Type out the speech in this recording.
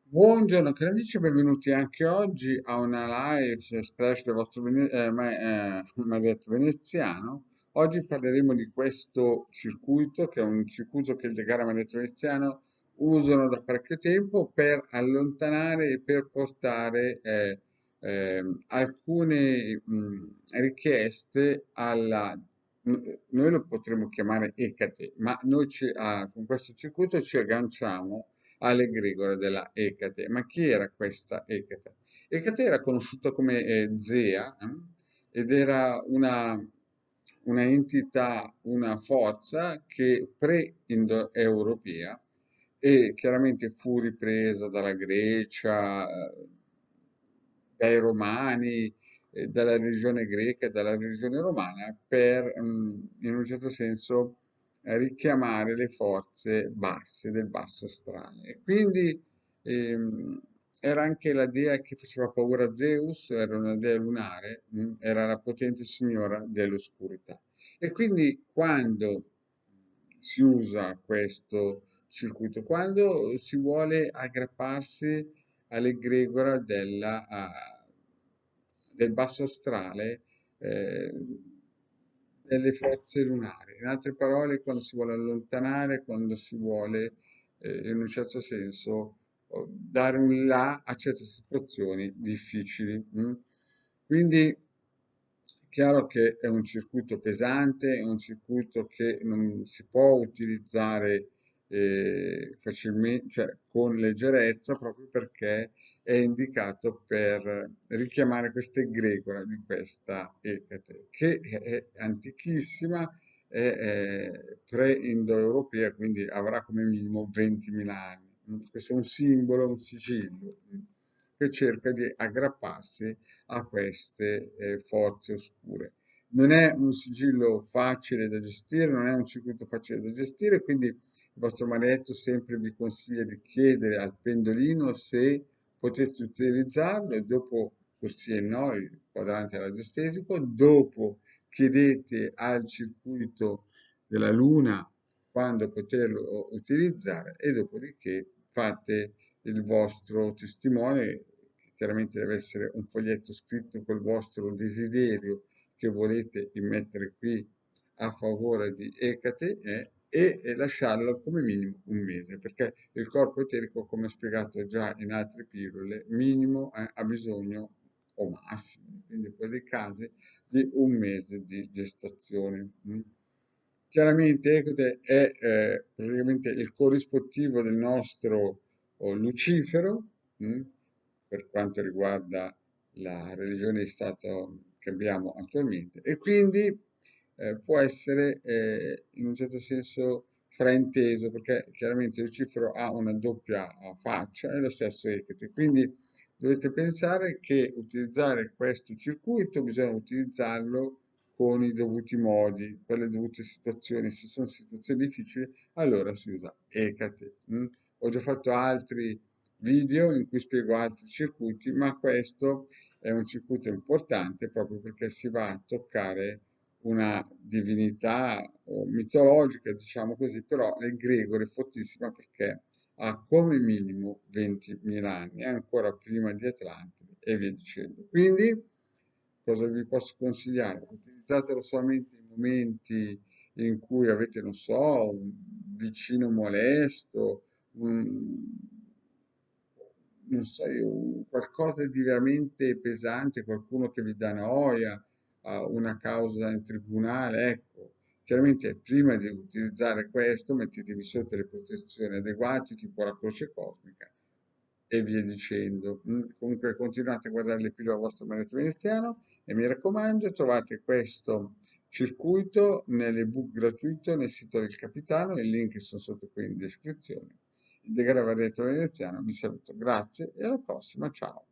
Buongiorno cari amici, benvenuti anche oggi a una live splash del vostro maledetto veneziano. Oggi parleremo di questo circuito, che è un circuito che il De Gara Maledetto Veneziano usano da parecchio tempo per allontanare e per portare alcune richieste noi lo potremmo chiamare Ecate, ma con questo circuito ci agganciamo all'egregore della Ecate. Ma chi era questa Ecate? Ecate era conosciuta come Zea, ed era una entità, una forza che pre-indoeuropea e chiaramente fu ripresa dalla Grecia, dai Romani, dalla religione greca e dalla religione romana per, in un certo senso, richiamare le forze basse del basso astrale. E quindi ehm, era anche la dea che faceva paura a Zeus, era una dea lunare, era la potente signora dell'oscurità. E quindi quando si usa questo circuito, quando si vuole aggrapparsi all'egregora del basso astrale, eh, delle forze lunari. In altre parole, quando si vuole allontanare, quando si vuole, in un certo senso, dare un là a certe situazioni difficili. Quindi, chiaro che è un circuito pesante, è un circuito che non si può utilizzare facilmente, cioè con leggerezza, proprio perché è indicato per richiamare questa egregora di questa Ecate, che è antichissima, è pre-indoeuropea, quindi avrà come minimo 20.000 anni. Questo è un simbolo, un sigillo che cerca di aggrapparsi a queste forze oscure. Non è un sigillo facile da gestire, non è un circuito facile da gestire, quindi il vostro maledetto sempre vi consiglia di chiedere al pendolino se potete utilizzarlo e dopo, così e no, il quadrante radiostesico, dopo chiedete al circuito della Luna quando poterlo utilizzare e dopodiché fate il vostro testimone, che chiaramente deve essere un foglietto scritto col vostro desiderio che volete immettere qui a favore di Ecate e lasciarlo come minimo un mese, perché il corpo eterico, come spiegato già in altre pillole, minimo ha bisogno, o massimo, quindi per dei casi, di un mese di gestazione. Chiaramente Ecate è praticamente il corrispettivo del nostro Lucifero, mm, per quanto riguarda la religione di Stato che abbiamo attualmente, e quindi può essere in un certo senso frainteso, perché chiaramente Lucifero ha una doppia faccia e lo stesso Ecate. Quindi dovete pensare che utilizzare questo circuito bisogna utilizzarlo con i dovuti modi, per le dovute situazioni. Se sono situazioni difficili, allora si usa Ecate. Ho già fatto altri video in cui spiego altri circuiti, ma questo è un circuito importante proprio perché si va a toccare una divinità mitologica, diciamo così, però l'egregore è fortissima perché ha come minimo 20.000 anni, è ancora prima di Atlantide e via dicendo. Quindi, cosa vi posso consigliare? Utilizzatelo solamente in momenti in cui avete, non so, un vicino molesto, non so io, qualcosa di veramente pesante, qualcuno che vi dà noia, una causa in tribunale, ecco. Chiaramente prima di utilizzare questo mettetevi sotto le protezioni adeguate, tipo la croce cosmica e via dicendo. Comunque continuate a guardare le pillole a vostro marito veneziano e mi raccomando, trovate questo circuito nell'ebook gratuito nel sito del capitano, i link sono sotto qui in descrizione. Il De Garavaglia Veneziano vi saluto, grazie e alla prossima, ciao.